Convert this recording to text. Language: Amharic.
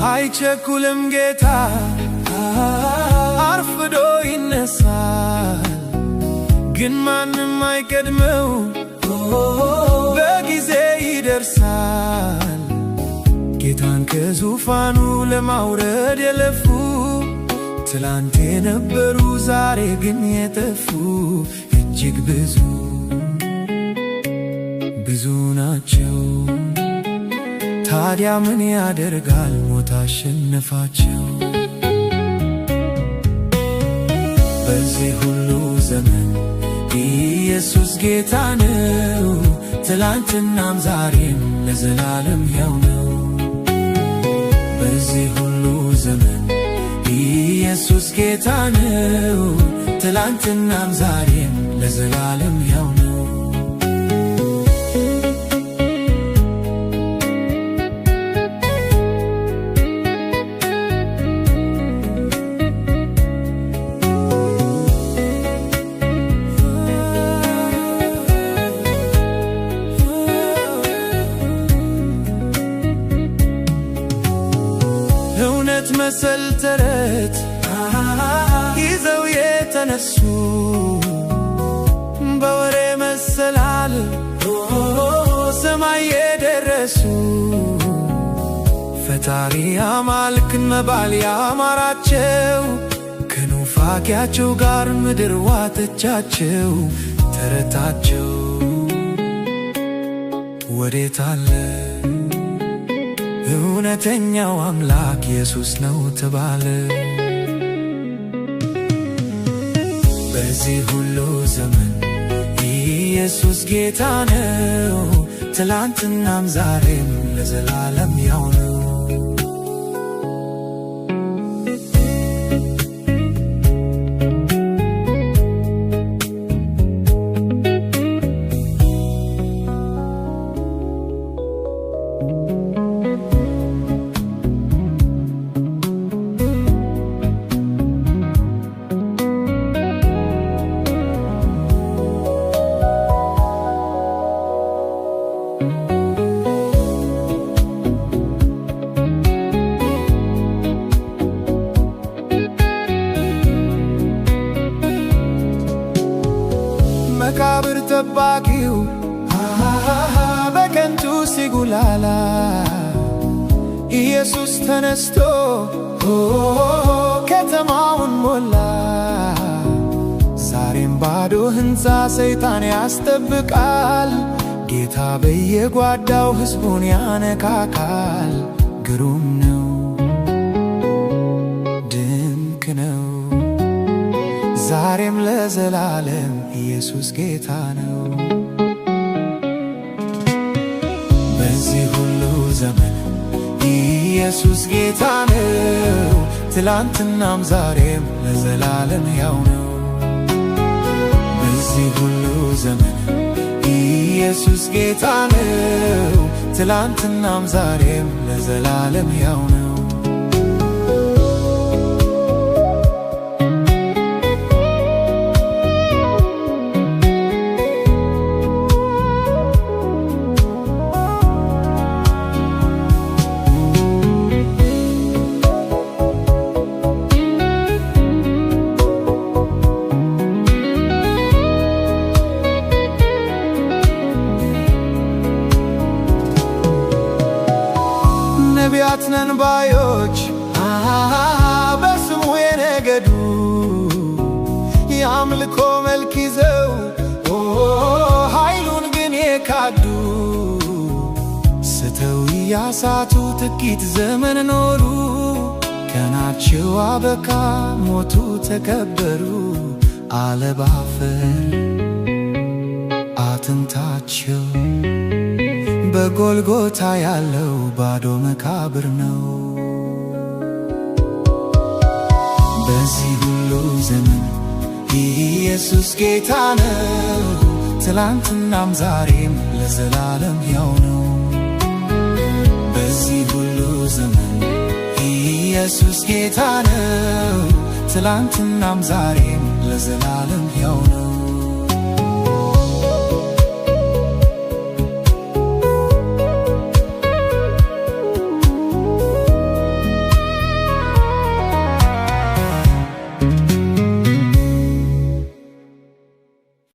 አይቸኩልም ጌታ አርፍዶ ይነሳል፣ ግን ማንም አይቀድመው በጊዜ ይደርሳል። ጌታን ከዙፋኑ ለማውረድ የለፉ ትላንት የነበሩ ዛሬ ግን የጠፉ እጅግ ብዙ ናቸው። ታዲያ ምን ያደርጋል ሞት አሸነፋቸው። በዚህ ሁሉ ዘመን ኢየሱስ ጌታ ነው፣ ትላንትናም ዛሬም ለዘላለም ሕያው ነው። በዚህ ሁሉ ዘመን ኢየሱስ ጌታ ነው፣ ትላንትናም ዛሬም ለዘላለም ሕያው ነው። እውነት መሰል ተረት ይዘው የተነሱ በወሬ መሰላል ሰማይ የደረሱ ፈጣሪ አማልክን መባል ያማራቸው ከኑፋቂያቸው ጋር ምድር ዋጠቻቸው። ተረታቸው ወዴት አለ? እውነተኛው አምላክ ኢየሱስ ነው ተባለ። በዚህ ሁሉ ዘመን ኢየሱስ ጌታ ነው፣ ትላንትናም ዛሬም ለዘላለም ሕያው ነው። መቃብር ጠባቂው በከንቱ ሲጉላላ ኢየሱስ ተነስቶ ከተማውን ሞላ። ዛሬም ባዶ ሕንፃ ሰይጣን ያስጠብቃል፣ ጌታ በየጓዳው ሕዝቡን ያነካካል። ግሩም ነው፣ ድንቅ ነው፣ ዛሬም ለዘላለም ኢየሱስ ጌታ ነው። በዚህ ሁሉ ዘመን ኢየሱስ ጌታ ነው፣ ትላንትናም ዛሬም ለዘላለም ሕያው ነው። በዚህ ሁሉ ዘመን ኢየሱስ ጌታ ነው፣ ትላንትናም ዛሬም ለዘላለም ሕያው ነው። ነቢያት ነን ባዮች በስሙ የነገዱ የአምልኮ መልክ ይዘው ኃይሉን ግን የካዱ ስተው ያሳቱ ጥቂት ዘመን ኖሩ። ቀናቸው አበቃ ሞቱ ተከበሩ። አለባፈር አጥንታቸው በጎልጎታ ያለው ባዶ መቃብር ነው። በዚህ ሁሉ ዘመን ኢየሱስ ጌታ ነው። ትላንትናም ዛሬም ለዘላለም ሕያው ነው። በዚህ ሁሉ ዘመን ኢየሱስ ጌታ ነው። ትላንትናም ዛሬም ለዘላለም ሕያው ነው።